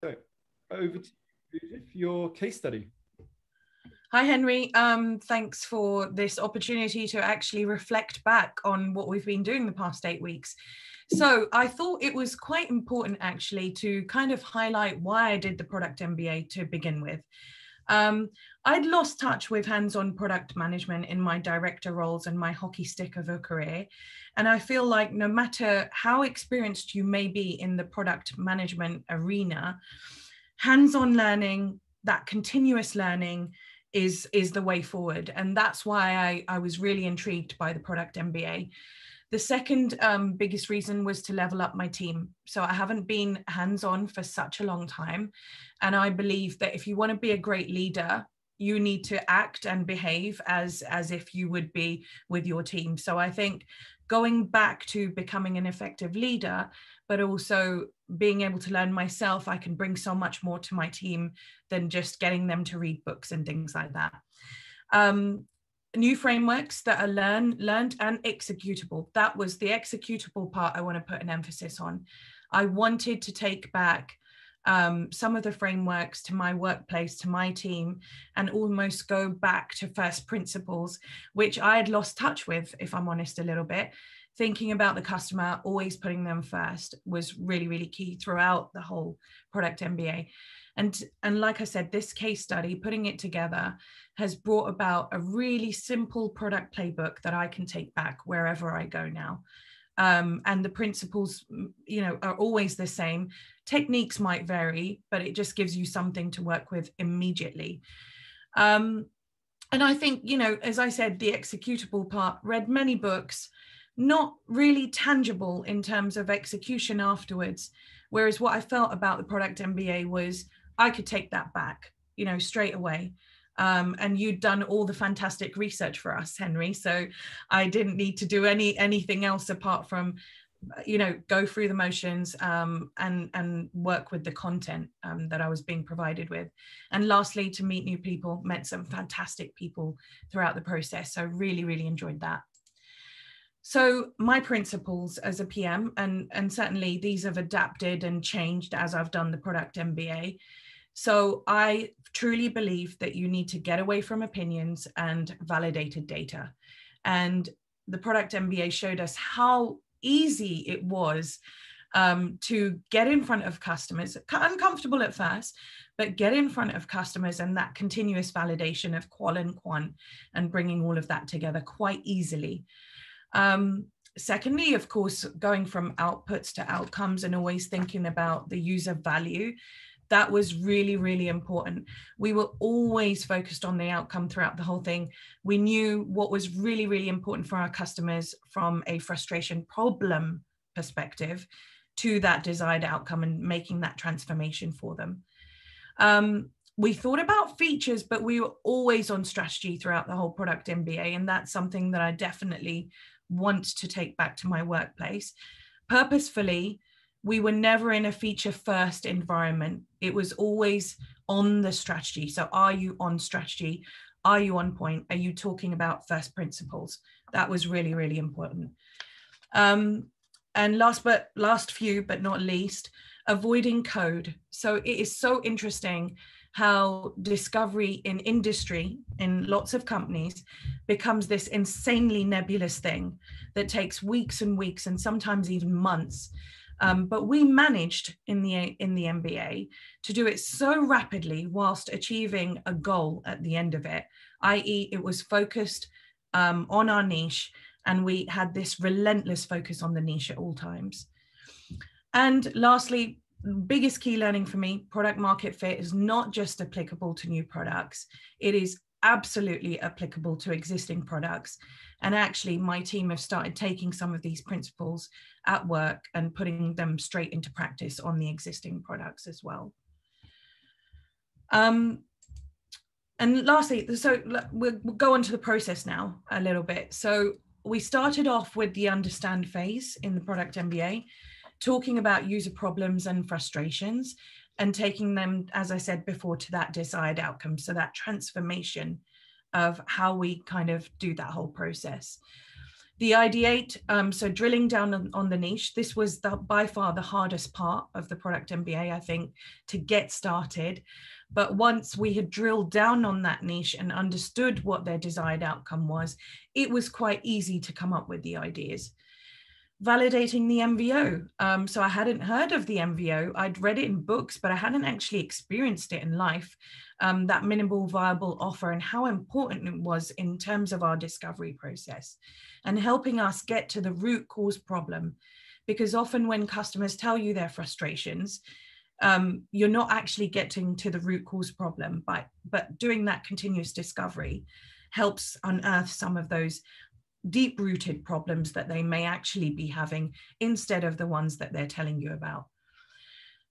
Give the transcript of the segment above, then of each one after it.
So over to you, Pooja, for your case study. Hi, Henry. Thanks for this opportunity to actually reflect back on what we've been doing the past 8 weeks. So I thought it was quite important actually to kind of highlight why I did the Product MBA to begin with. I'd lost touch with hands-on product management in my director roles and my hockey stick of a career. And I feel like no matter how experienced you may be in the product management arena, hands-on learning, that continuous learning is the way forward. And that's why I was really intrigued by the Product MBA. The second biggest reason was to level up my team. So I haven't been hands-on for such a long time. And I believe that if you want to be a great leader, you need to act and behave as if you would be with your team. So I think going back to becoming an effective leader, but also being able to learn myself, I can bring so much more to my team than just getting them to read books and things like that. New frameworks that are learned and executable. That was the executable part I want to put an emphasis on. I wanted to take back some of the frameworks to my workplace, to my team, and almost go back to first principles, which I had lost touch with, if I'm honest, a little bit. Thinking about the customer, always putting them first was really, really key throughout the whole Product MBA. And like I said, this case study, putting it together, has brought about a really simple product playbook that I can take back wherever I go now. And the principles, are always the same. Techniques might vary, but it just gives you something to work with immediately. And I think, as I said, the executable part, read many books, not really tangible in terms of execution afterwards. Whereas what I felt about the Product MBA was I could take that back, straight away. And you'd done all the fantastic research for us, Henry. So I didn't need to do anything else apart from, go through the motions and work with the content that I was being provided with. And lastly, to meet new people, met some fantastic people throughout the process. So really, really enjoyed that. So my principles as a PM, and certainly these have adapted and changed as I've done the Product MBA. So I truly believe that you need to get away from opinions and validated data. And the Product MBA showed us how easy it was to get in front of customers, uncomfortable at first, but get in front of customers and that continuous validation of qual and quant and bringing all of that together quite easily. Secondly, of course, going from outputs to outcomes and always thinking about the user value. That was really, really important. We were always focused on the outcome throughout the whole thing. We knew what was really, really important for our customers from a frustration problem perspective to that desired outcome and making that transformation for them. We thought about features, but we were always on strategy throughout the whole Product MBA. And that's something that I definitely want to take back to my workplace. Purposefully, we were never in a feature first environment. It was always on the strategy. So are you on strategy? Are you on point? Are you talking about first principles? That was really, really important. And last few, but not least, avoiding code. So it is so interesting how discovery in industry, in lots of companies, becomes this insanely nebulous thing that takes weeks and weeks and sometimes even months. But we managed in the MBA to do it so rapidly whilst achieving a goal at the end of it, i.e. it was focused on our niche, and we had this relentless focus on the niche at all times. And lastly, biggest key learning for me, product market fit is not just applicable to new products. It is absolutely applicable to existing products. And actually, my team have started taking some of these principles at work and putting them straight into practice on the existing products as well. And lastly, so we'll go on to the process now a little bit. So we started off with the understand phase in the Product MBA, talking about user problems and frustrations and taking them, as I said before, to that desired outcome. So that transformation of how we kind of do that whole process. The ideate, so drilling down on the niche, this was by far the hardest part of the Product MBA, I think, to get started. But once we had drilled down on that niche and understood what their desired outcome was, it was quite easy to come up with the ideas. Validating the MVO. So I hadn't heard of the MVO. I'd read it in books, but I hadn't actually experienced it in life, that minimal viable offer and how important it was in terms of our discovery process and helping us get to the root cause problem. Because often when customers tell you their frustrations, you're not actually getting to the root cause problem, but doing that continuous discovery helps unearth some of those deep-rooted problems that they may actually be having instead of the ones that they're telling you about.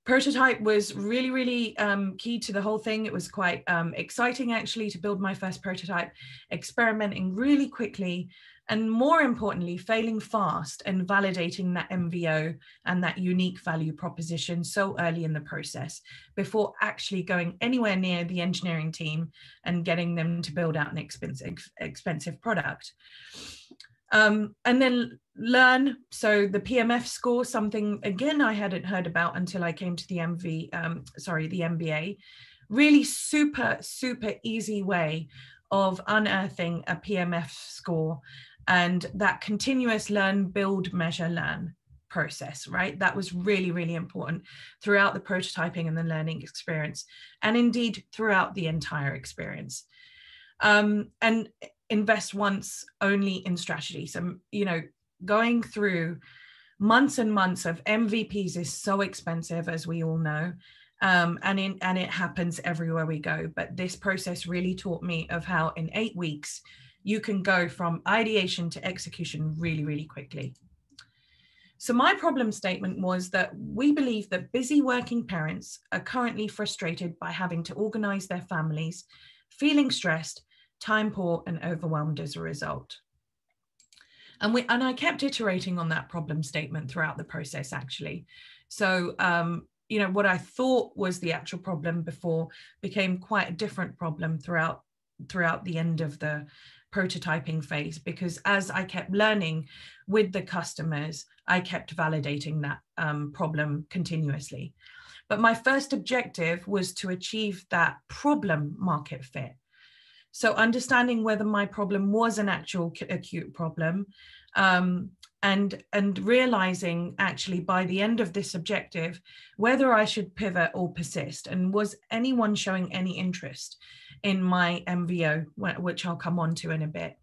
Prototype was really, really key to the whole thing. It was quite exciting actually to build my first prototype, experimenting really quickly, and more importantly, failing fast and validating that MVO and that unique value proposition so early in the process before actually going anywhere near the engineering team and getting them to build out an expensive product. And then learn. So the PMF score, something again I hadn't heard about until I came to the the MBA. Really super easy way of unearthing a PMF score and that continuous learn, build, measure, learn process, right? That was really, really important throughout the prototyping and the learning experience, and indeed throughout the entire experience. And invest once only in strategy. So, you know, going through months and months of MVPs is so expensive, as we all know. And it happens everywhere we go. But this process really taught me of how in 8 weeks, you can go from ideation to execution really, really quickly. So my problem statement was that we believe that busy working parents are currently frustrated by having to organize their families, feeling stressed, time poor, and overwhelmed as a result. And I kept iterating on that problem statement throughout the process, actually. So, you know, what I thought was the actual problem before became quite a different problem throughout the end of the prototyping phase, because as I kept learning with the customers, I kept validating that problem continuously. But my first objective was to achieve that problem market fit. So understanding whether my problem was an actual acute problem, and realizing actually by the end of this objective, whether I should pivot or persist, and was anyone showing any interest in my MVO, which I'll come on to in a bit.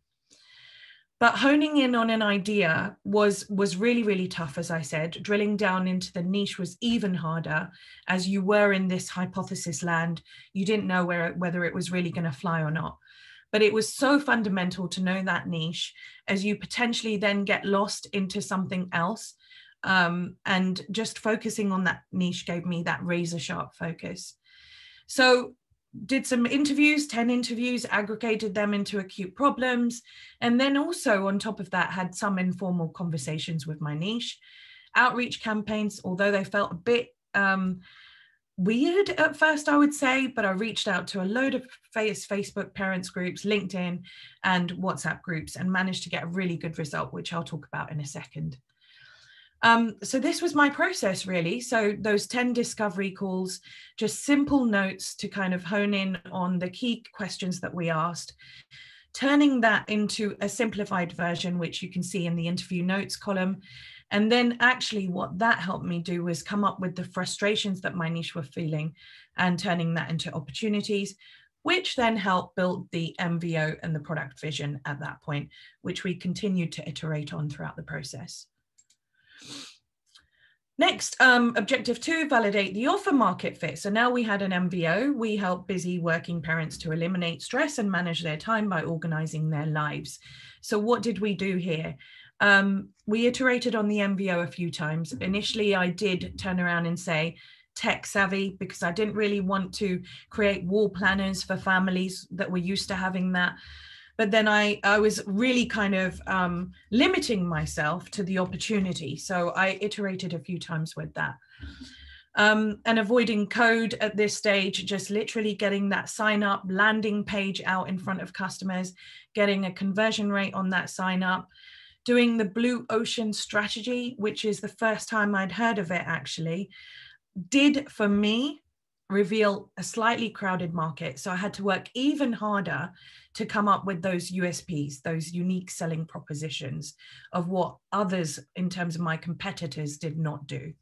But honing in on an idea was really, really tough, as I said. Drilling down into the niche was even harder, as you were in this hypothesis land. You didn't know whether it was really going to fly or not. But it was so fundamental to know that niche, as you potentially then get lost into something else. And just focusing on that niche gave me that razor sharp focus. So did some interviews, 10 interviews, aggregated them into acute problems. And then also on top of that, had some informal conversations with my niche. Outreach campaigns, although they felt a bit weird at first, I would say, but I reached out to a load of Facebook parents groups, LinkedIn, and WhatsApp groups, and managed to get a really good result, which I'll talk about in a second. So this was my process, really. So those 10 discovery calls, just simple notes to kind of hone in on the key questions that we asked, turning that into a simplified version, which you can see in the interview notes column. And then actually what that helped me do was come up with the frustrations that my niche were feeling and turning that into opportunities, which then helped build the MVO and the product vision at that point, which we continued to iterate on throughout the process. Next, objective 2, validate the offer market fit. So now we had an MVO. We help busy working parents to eliminate stress and manage their time by organizing their lives. So what did we do here? We iterated on the MVO a few times. Initially, I did turn around and say tech savvy, because I didn't really want to create wall planners for families that were used to having that. But then I was really kind of limiting myself to the opportunity. So I iterated a few times with that. And avoiding code at this stage, just literally getting that sign up landing page out in front of customers, getting a conversion rate on that sign up, doing the blue ocean strategy, which is the first time I'd heard of it actually, did for me reveal a slightly crowded market. So I had to work even harder to come up with those USPs, those unique selling propositions of what others in terms of my competitors did not do.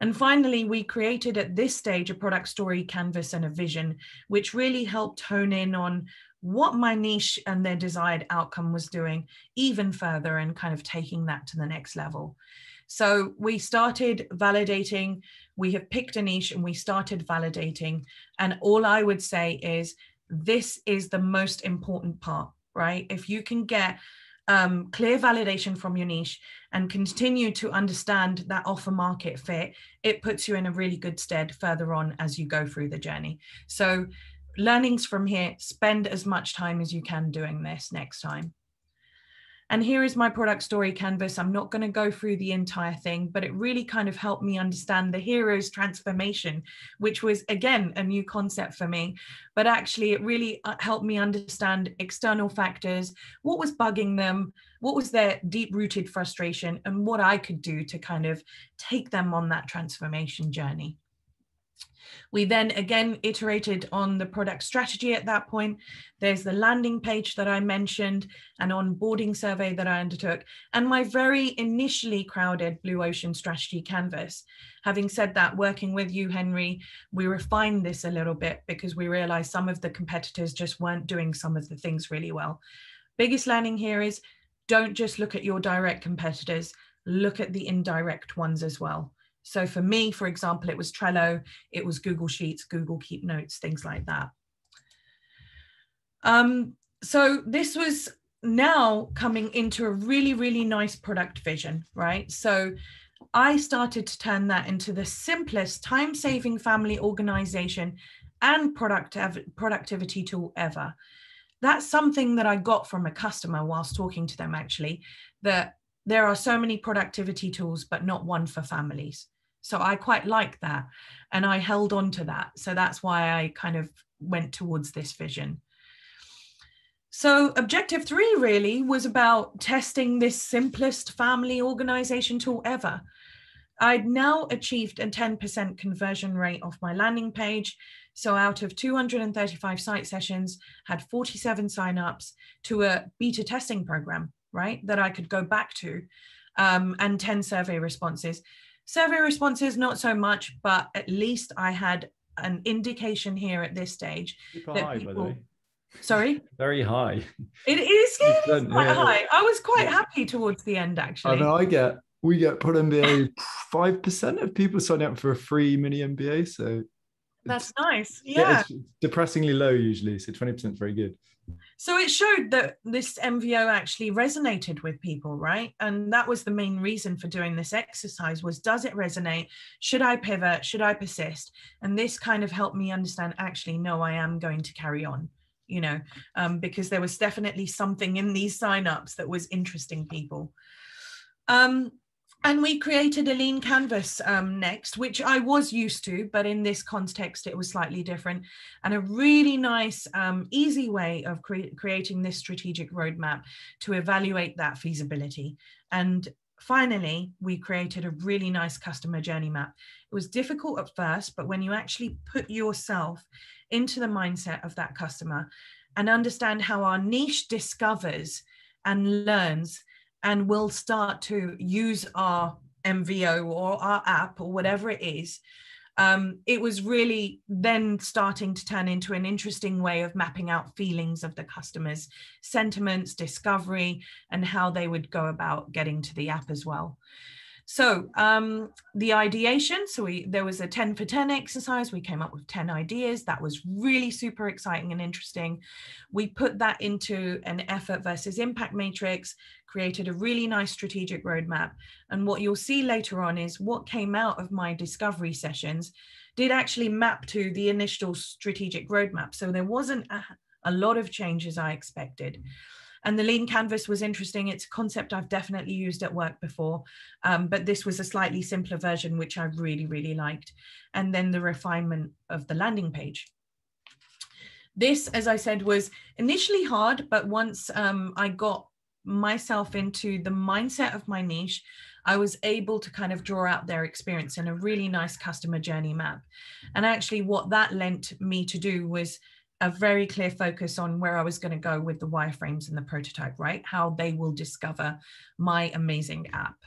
And finally, we created at this stage a product story canvas and a vision, which really helped hone in on what my niche and their desired outcome was doing even further and kind of taking that to the next level. So we started validating, we have picked a niche and we started validating. And all I would say is this is the most important part, right? If you can get clear validation from your niche and continue to understand that offer market fit, it puts you in a really good stead further on as you go through the journey. So learnings from here, spend as much time as you can doing this next time. And here is my product story canvas. I'm not going to go through the entire thing, but it really kind of helped me understand the hero's transformation, which was, again, a new concept for me. But actually, it really helped me understand external factors, what was bugging them, what was their deep-rooted frustration, and what I could do to kind of take them on that transformation journey. We then again iterated on the product strategy at that point. There's the landing page that I mentioned, an onboarding survey that I undertook, and my very initially crowded blue ocean strategy canvas. Having said that, working with you, Henry, we refined this a little bit because we realized some of the competitors just weren't doing some of the things really well. Biggest learning here is don't just look at your direct competitors, look at the indirect ones as well. So for me, for example, it was Trello, it was Google Sheets, Google Keep Notes, things like that. So this was now coming into a really, really nice product vision, right? So I started to turn that into the simplest time-saving family organization and productivity tool ever. That's something that I got from a customer whilst talking to them, actually, that there are so many productivity tools, but not one for families. So I quite like that. And I held on to that. So that's why I kind of went towards this vision. So objective 3 really was about testing this simplest family organization tool ever. I'd now achieved a 10% conversion rate off my landing page. So out of 235 site sessions, had 47 signups to a beta testing program, right? That I could go back to, and 10 survey responses. Survey responses, not so much, but at least I had an indication here at this stage. Super high, by the way. Sorry? Very high. It is quite high. I was quite happy towards the end, actually. I mean, we get Prod MBA 5% of people signing up for a free mini MBA. So that's nice. Yeah. It's depressingly low usually. So 20% is very good. So it showed that this MVO actually resonated with people, right? And that was the main reason for doing this exercise was, does it resonate? Should I pivot? Should I persist? And this kind of helped me understand, actually, no, I am going to carry on, you know, because there was definitely something in these signups that was interesting people. And we created a lean canvas next, which I was used to, but in this context, it was slightly different. And a really nice, easy way of creating this strategic roadmap to evaluate that feasibility. And finally, we created a really nice customer journey map. It was difficult at first, but when you actually put yourself into the mindset of that customer and understand how our niche discovers and learns and we'll start to use our MVO or our app or whatever it is, it was really then starting to turn into an interesting way of mapping out feelings of the customers, sentiments, discovery, and how they would go about getting to the app as well. So the ideation, so there was a 10 for 10 exercise. We came up with 10 ideas. That was really super exciting and interesting. We put that into an effort versus impact matrix, created a really nice strategic roadmap. And what you'll see later on is what came out of my discovery sessions did actually map to the initial strategic roadmap. So there wasn't a lot of changes I expected. And the lean canvas was interesting. It's a concept I've definitely used at work before, but this was a slightly simpler version, which I really, really liked. And then the refinement of the landing page. This, as I said, was initially hard, but once I got myself into the mindset of my niche, I was able to kind of draw out their experience in a really nice customer journey map. And actually what that lent me to do was a very clear focus on where I was going to go with the wireframes and the prototype, right? How they will discover my amazing app.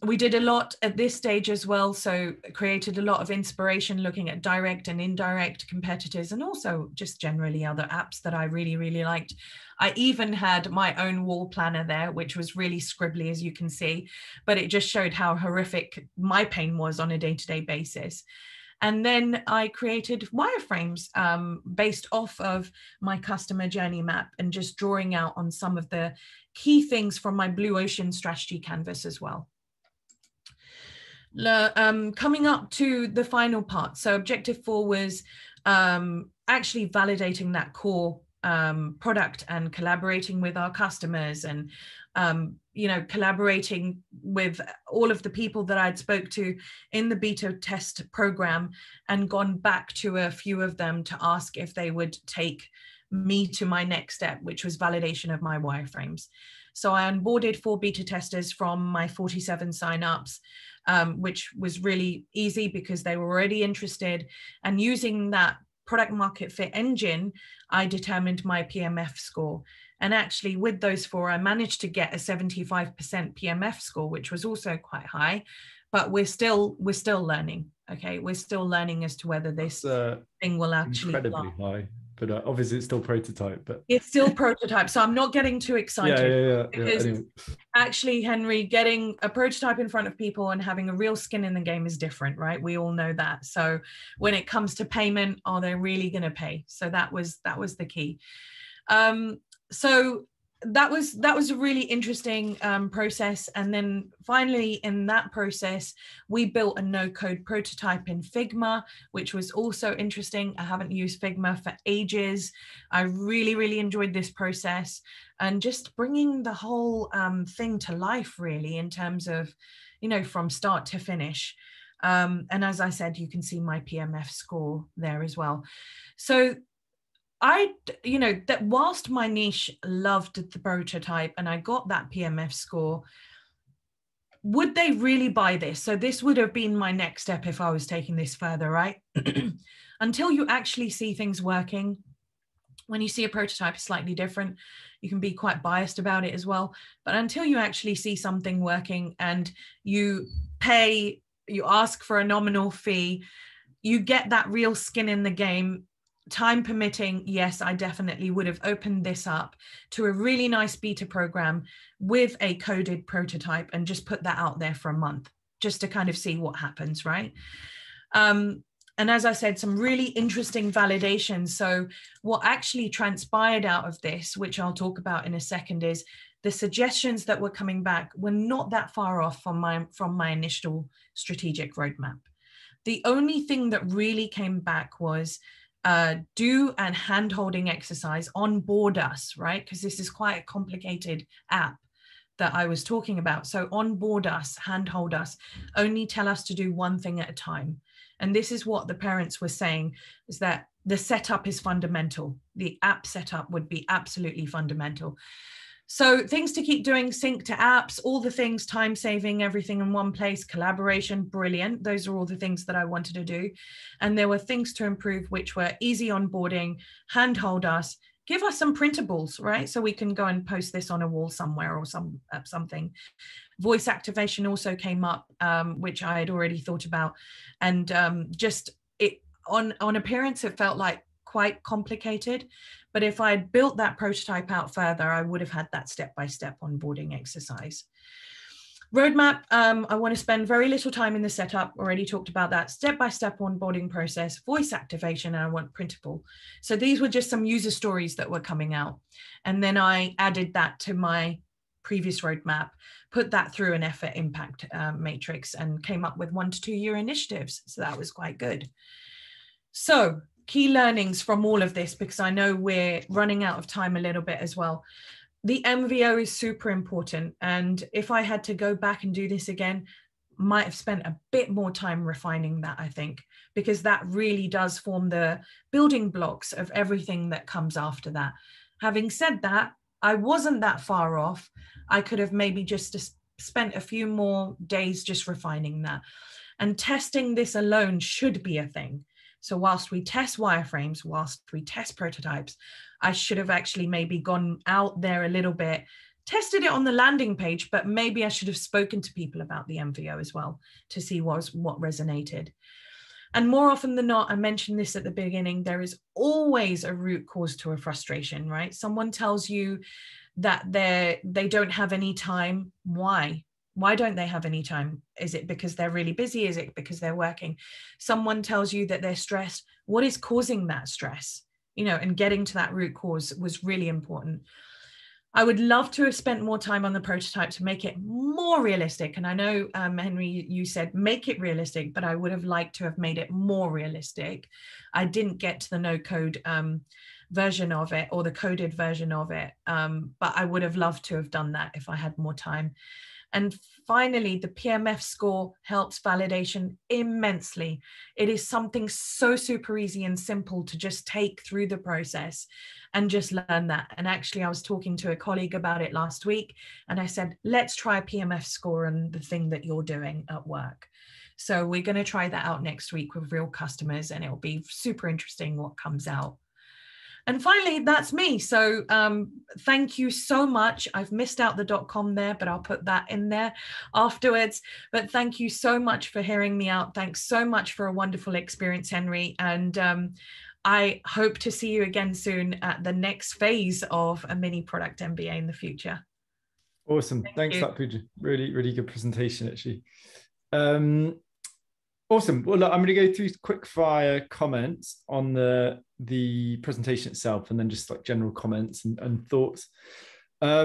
We did a lot at this stage as well, so created a lot of inspiration looking at direct and indirect competitors, and also just generally other apps that I really, really liked. I even had my own wall planner there, which was really scribbly, as you can see, but it just showed how horrific my pain was on a day-to-day basis. And then I created wireframes based off of my customer journey map and just drawing out on some of the key things from my Blue Ocean strategy canvas as well. Coming up to the final part. So objective 4 was actually validating that core product and collaborating with our customers and collaborating with all of the people that I'd spoke to in the beta test program and gone back to a few of them to ask if they would take me to my next step, which was validation of my wireframes. So I onboarded 4 beta testers from my 47 signups, which was really easy because they were already interested. And using that product market fit engine, I determined my PMF score. And actually with those 4, I managed to get a 75% PMF score, which was also quite high, but we're still learning. Okay. We're still learning as to whether this thing will actually incredibly high, but obviously it's still prototype, but it's still prototype. So I'm not getting too excited. Because anyway. Actually, Henry, getting a prototype in front of people and having a real skin in the game is different, right? We all know that. So when it comes to payment, are they really going to pay? So that was the key. So that was a really interesting process. And then finally in that process, we built a no-code prototype in Figma, which was also interesting. I haven't used Figma for ages. I really, really enjoyed this process and just bringing the whole thing to life, really, in terms of, from start to finish. And as I said, you can see my PMF score there as well. So that whilst my niche loved the prototype and I got that PMF score, would they really buy this? So this would have been my next step if I was taking this further, right? Until you actually see things working. When you see a prototype, it's slightly different. You can be quite biased about it as well. But until you actually see something working and you ask for a nominal fee, you get that real skin in the game. Time permitting, yes, I definitely would have opened this up to a really nice beta program with a coded prototype and just put that out there for a month just to kind of see what happens, right? And as I said, some really interesting validations. So what actually transpired out of this, which I'll talk about in a second, is the suggestions that were coming back were not that far off from my initial strategic roadmap. The only thing that really came back was do an hand-holding exercise, onboard us, right? Because this is quite a complicated app that I was talking about. So onboard us, handhold us, only tell us to do one thing at a time. And this is what the parents were saying, is that the setup is fundamental. The app setup would be absolutely fundamental. So things to keep doing, sync to apps, all the things, time saving, everything in one place, collaboration, brilliant. Those are all the things that I wanted to do. And there were things to improve, which were easy onboarding, handhold us, give us some printables, right? So we can go and post this on a wall somewhere or something. Voice activation also came up, which I had already thought about. And just it on appearance, it felt like quite complicated. But if I had built that prototype out further, I would have had that step-by-step onboarding exercise. Roadmap, I want to spend very little time in the setup, already talked about that. Step-by-step onboarding process, voice activation, and I want printable. So these were just some user stories that were coming out. And then I added that to my previous roadmap, put that through an effort impact matrix and came up with 1 to 2 year initiatives. So that was quite good. So key learnings from all of this, because I know we're running out of time a little bit as well. The MVO is super important. And if I had to go back and do this again, might have spent a bit more time refining that, I think, because that really does form the building blocks of everything that comes after that. Having said that, I wasn't that far off. I could have maybe just spent a few more days just refining that. And testing this alone should be a thing. So whilst we test wireframes, whilst we test prototypes, I should have actually maybe gone out there a little bit, tested it on the landing page, but maybe I should have spoken to people about the MVO as well to see what resonated. And more often than not, I mentioned this at the beginning, there is always a root cause to a frustration, right? Someone tells you that they don't have any time. Why? Why don't they have any time? Is it because they're really busy? Is it because they're working? Someone tells you that they're stressed. What is causing that stress? And getting to that root cause was really important. I would love to have spent more time on the prototype to make it more realistic. And I know, Henry, you said make it realistic, but I would have liked to have made it more realistic. I didn't get to the no code version of it, or the coded version of it, but I would have loved to have done that if I had more time. And finally, the PMF score helps validation immensely. It is something so super easy and simple to just take through the process and just learn that. And actually, I was talking to a colleague about it last week, and I said, let's try a PMF score on the thing that you're doing at work. So we're going to try that out next week with real customers, and it'll be super interesting what comes out. And finally, that's me. So thank you so much. I've missed out the .com there, but I'll put that in there afterwards. But thank you so much for hearing me out. Thanks so much for a wonderful experience, Henry. And I hope to see you again soon at the next phase of a mini product MBA in the future. Awesome. Thanks for that, Pooja. Really, really good presentation, actually. Awesome. Well, look, I'm going to go through quick fire comments on the presentation itself, and then just like general comments and thoughts. I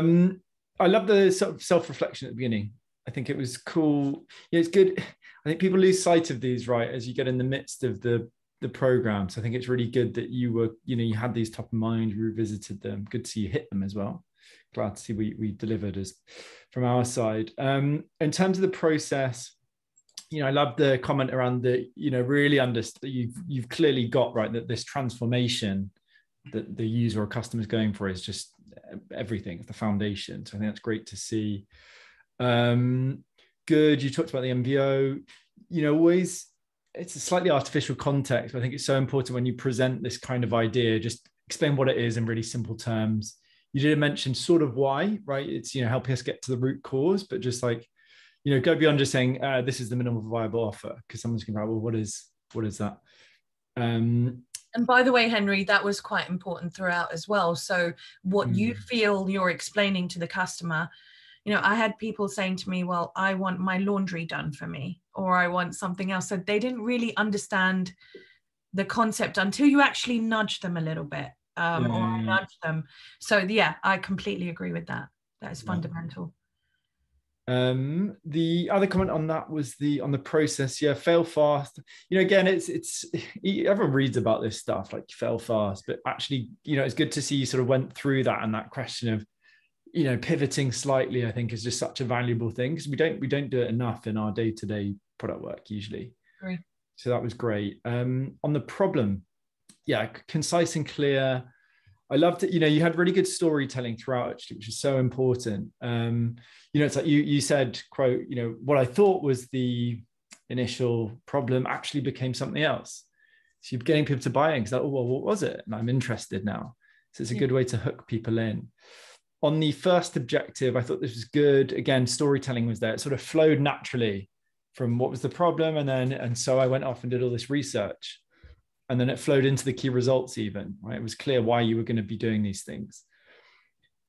love the sort of self-reflection at the beginning. I think it was cool. Yeah, it's good. I think people lose sight of these, right, as you get in the midst of the program. So I think it's really good that you were, you had these top of mind, you revisited them. Good to see you hit them as well. Glad to see we delivered as from our side. In terms of the process, I love the comment around the, really understand you've clearly got right that this transformation that the user or customer is going for is just everything. It's the foundation. So I think that's great to see. Good. You talked about the MVO. Always it's a slightly artificial context, but I think it's so important when you present this kind of idea, just explain what it is in really simple terms. You did mention sort of why, right? It's, helping us get to the root cause, but just like, go beyond just saying this is the minimum viable offer, because someone's going to go, well, what is that? And by the way, Henry, that was quite important throughout as well. So what you feel you're explaining to the customer, I had people saying to me, well, I want my laundry done for me, or I want something else. So they didn't really understand the concept until you actually nudge them a little bit, or nudge them. So yeah, I completely agree with that. That is fundamental. The other comment on that was on the process. Yeah, fail fast. Again, it's everyone reads about this stuff like fail fast, but actually, it's good to see you sort of went through that, and that question of, pivoting slightly, I think is just such a valuable thing, because we don't do it enough in our day-to-day product work usually. Great. So that was great. On the problem, yeah, concise and clear. I loved it. You had really good storytelling throughout, actually, which is so important. It's like you said, quote, what I thought was the initial problem actually became something else. So you're getting people to buy in because, oh, well, what was it? And I'm interested now. So it's a good way to hook people in. On the first objective, I thought this was good. Again, storytelling was there. It sort of flowed naturally from what was the problem. And so I went off and did all this research. And then it flowed into the key results even, right? It was clear why you were going to be doing these things.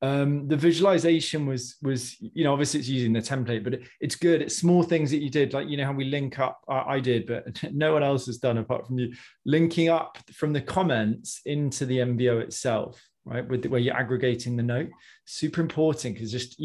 The visualization was obviously it's using the template, but it's good. It's small things that you did, like, how we link up, I did, but no one else has done apart from you, linking up from the comments into the MVO itself, right? Where you're aggregating the note. Super important, because just,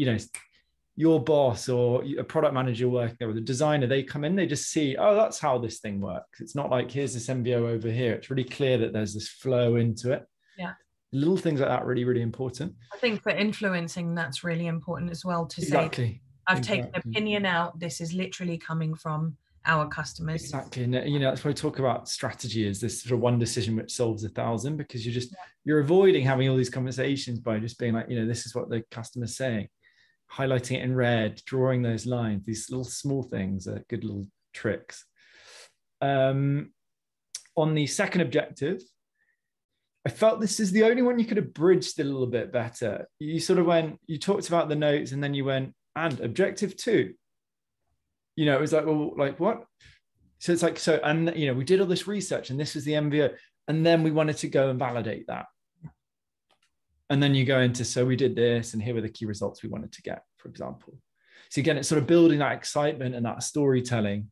your boss or a product manager working there, or the designer, they come in, they just see, oh, that's how this thing works. It's not like, here's this MVO over here. It's really clear that there's this flow into it. Yeah. Little things like that, really, really important. I think for influencing, that's really important as well, to say, I've taken opinion out. This is literally coming from our customers. Exactly. And that's why we talk about strategy is this sort of one decision which solves 1,000, because you're avoiding having all these conversations by just being like, this is what the customer's saying, highlighting it in red, drawing those lines. These little small things are good little tricks. On the second objective, I felt this is the only one you could have bridged a little bit better. You sort of you talked about the notes and then you went, and objective 2. It was like, well, like what? So it's like, and we did all this research and this was the MBO. And then we wanted to go and validate that. And then you go into, so we did this and here were the key results we wanted to get, for example. So again, it's sort of building that excitement and that storytelling.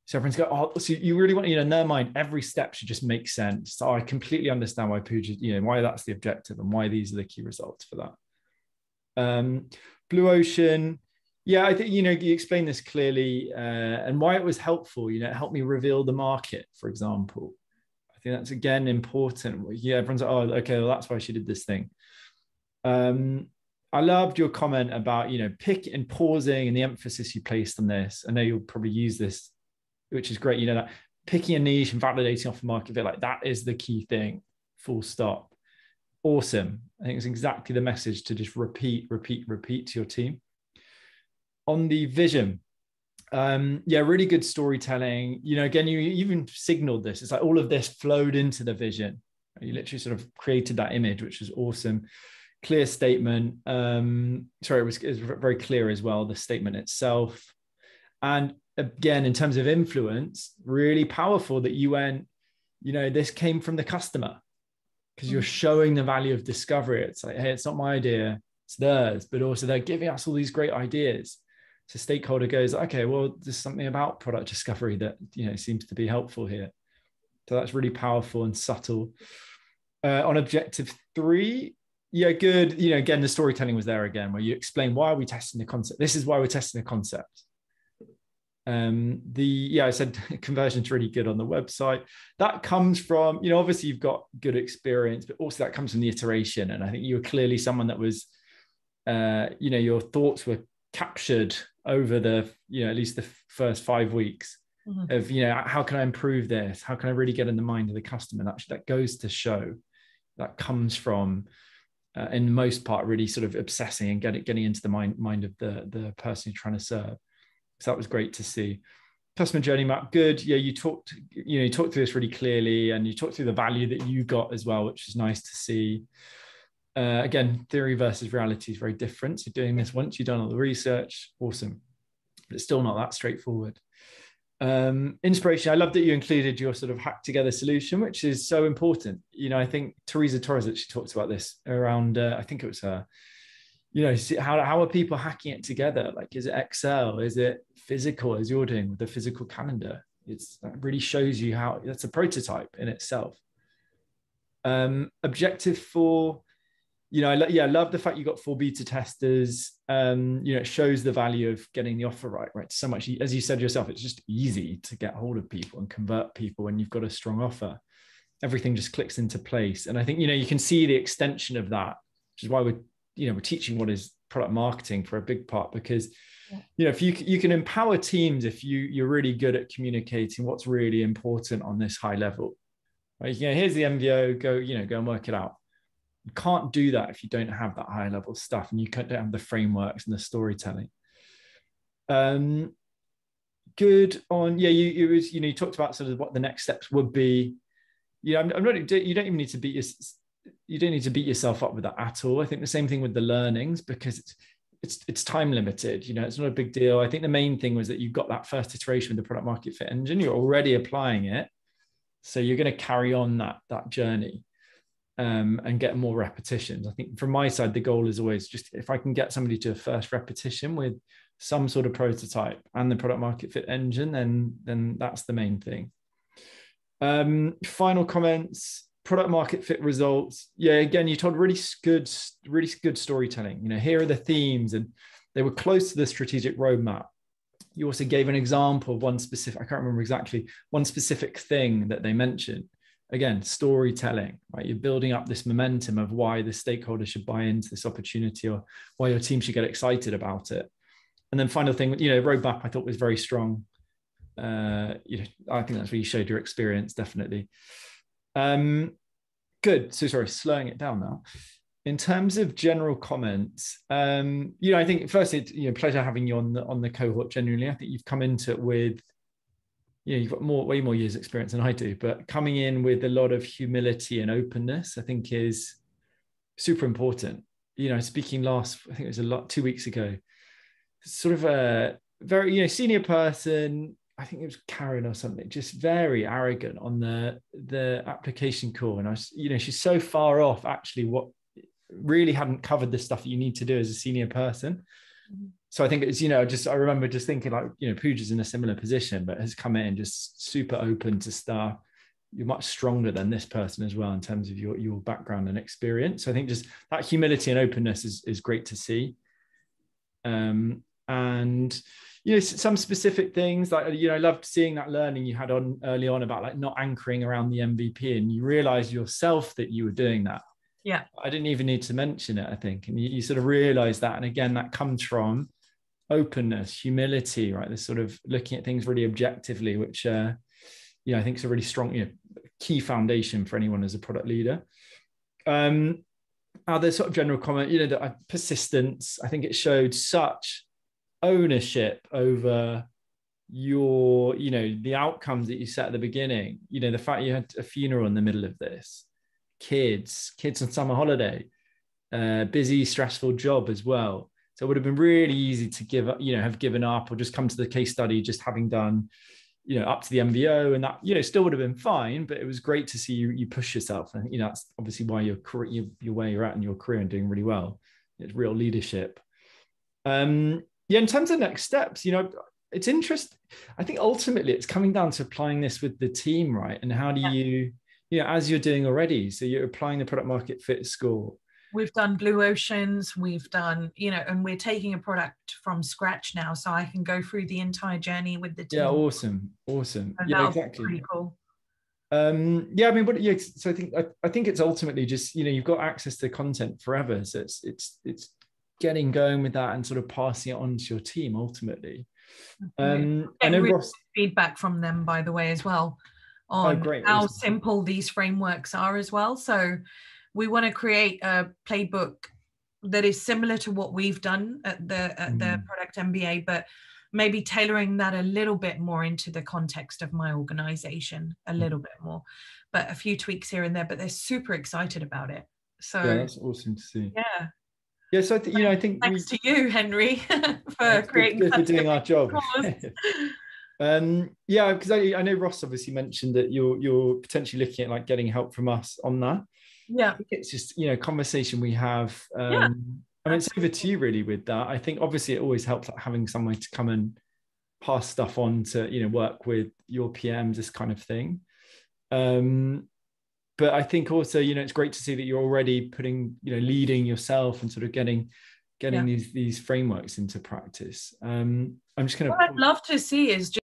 So everyone's go, oh, so you really want, in their mind, every step should just make sense. So I completely understand why Pooja, why that's the objective and why these are the key results for that. Blue Ocean. Yeah, I think, you explained this clearly and why it was helpful. It helped me reveal the market, for example. I think that's, again, important. Yeah, everyone's like, oh, okay, well, that's why she did this thing. I loved your comment about, pick and pausing and the emphasis you placed on this. I know you'll probably use this, which is great. That picking a niche and validating off the market fit, like that is the key thing, full stop. Awesome. I think it's exactly the message to just repeat to your team. On the vision, really good storytelling. Again, you even signaled this. It's like all of this flowed into the vision. You literally sort of created that image, which is awesome. Clear statement. It was very clear as well, the statement itself. And again, in terms of influence, really powerful that you went, this came from the customer, because you're showing the value of discovery. It's like, hey, it's not my idea, it's theirs, but also they're giving us all these great ideas. So stakeholder goes, okay, well, there's something about product discovery that, seems to be helpful here. So that's really powerful and subtle. On objective 3, yeah, good. Again, the storytelling was there again, where you explain, why are we testing the concept? This is why we're testing the concept. I said conversion's really good on the website. That comes from, obviously you've got good experience, but also that comes from the iteration. And I think you were clearly someone that was, your thoughts were captured over the, at least the first 5 weeks of, how can I improve this? How can I really get in the mind of the customer? And actually that goes to show that comes from, in most part, really sort of obsessing and getting into the mind of the person you're trying to serve. So that was great to see. Customer journey map, good. Yeah, you talked through this really clearly, and you talked through the value that you got as well, which is nice to see. Again, theory versus reality is very different. So doing this once you've done all the research, awesome. But it's still not that straightforward. Inspiration, I love that you included your sort of hack together solution, which is so important. I think Teresa Torres actually talked about this around, I think it was her, how are people hacking it together? Like, is it Excel? Is it physical, as you're doing with the physical calendar? That really shows you how that's a prototype in itself. Objective 4, I love the fact you got 4 beta testers. It shows the value of getting the offer right? So much, as you said yourself, it's just easy to get hold of people and convert people when you've got a strong offer. Everything just clicks into place. And I think, you can see the extension of that, which is why we're teaching what is product marketing for a big part, because if you can empower teams, if you're really good at communicating what's really important on this high level, right? Here's the MVO, go and work it out. You can't do that if you don't have that high level stuff, and you don't have the frameworks and the storytelling. Good on, you talked about sort of what the next steps would be. You don't even need to beat yourself up with that at all. I think the same thing with the learnings, because it's time limited. It's not a big deal. I think the main thing was that you've got that first iteration with the product market fit engine. You're already applying it, so you're going to carry on that journey and get more repetitions. I think from my side, the goal is always just, if I can get somebody to a first repetition with some sort of prototype and the product market fit engine, then that's the main thing. Final comments. Product market fit results. Yeah, again, you told really good storytelling. Here are the themes, and they were close to the strategic roadmap. You also gave an example of one specific, I can't remember exactly, one specific thing that they mentioned. Again, storytelling, right? You're building up this momentum of why the stakeholders should buy into this opportunity, or why your team should get excited about it. And then final thing, roadmap I thought was very strong. you know, I think that's where you showed your experience, definitely. Good. So sorry, slowing it down now. In terms of general comments, you know, I think firstly, you know, pleasure having you on the cohort. Genuinely, I think you've come into it with, you know, you've got way more years experience than I do, but coming in with a lot of humility and openness, I think is super important. You know, speaking last, I think it was 2 weeks ago, sort of a very, you know, senior person, I think it was Karen or something, just very arrogant on the application call. And I was, you know, she's so far off actually what really hadn't covered the stuff that you need to do as a senior person. Mm-hmm. So I think it's, you know, I remember just thinking like, you know, Pooja's in a similar position, but has come in just super open to stuff. You're much stronger than this person as well in terms of your background and experience. So I think just that humility and openness is great to see. And, you know, some specific things like, you know, I loved seeing that learning you had on early on about like not anchoring around the MVP, and you realized yourself that you were doing that. Yeah. I didn't even need to mention it, I think. And you sort of realize that. And again, that comes from openness, humility, right? This sort of looking at things really objectively, which, you know, I think is a really strong, you know, key foundation for anyone as a product leader. Other sort of general comment, you know, that persistence, I think it showed such ownership over your, you know, the outcomes that you set at the beginning. You know, the fact you had a funeral in the middle of this, kids on summer holiday, busy, stressful job as well. So it would have been really easy to give up, you know, have given up or just come to the case study, just having done, you know, up to the MBO, and that, you know, still would have been fine, but it was great to see you push yourself. And, you know, that's obviously why you're where you're at in your career and doing really well. It's real leadership. Yeah, in terms of next steps, you know, it's interesting. I think ultimately it's coming down to applying this with the team, right? And how do you know, as you're doing already, so you're applying the product market fit score. We've done blue oceans, we've done, you know, and we're taking a product from scratch now, so I can go through the entire journey with the team. Yeah, awesome. So yeah, exactly. Pretty cool. Yeah, I mean, but yeah, so I think it's ultimately just, you know, you've got access to content forever, so it's getting going with that and sort of passing it on to your team ultimately. I know Ross, feedback from them, by the way, as well, on how awesome. Simple these frameworks are as well. So we want to create a playbook that is similar to what we've done at the Product MBA, but maybe tailoring that a little bit more into the context of my organization, a little bit more, but a few tweaks here and there. But they're super excited about it. So yeah, that's awesome to see. Yeah. Yeah, so you know, I think thanks to you, Henry, for creating. Good for doing our job. Yeah, because I know Ross obviously mentioned that you're potentially looking at like getting help from us on that. Yeah, I think it's just, you know, conversation we have. I mean, it's over to you really with that. I think obviously it always helps like, having somewhere to come and pass stuff on to, you know, work with your PMs, this kind of thing. But I think also, you know, it's great to see that you're already putting, you know, leading yourself and sort of getting these frameworks into practice. I'm just going to. What I'd love to see is just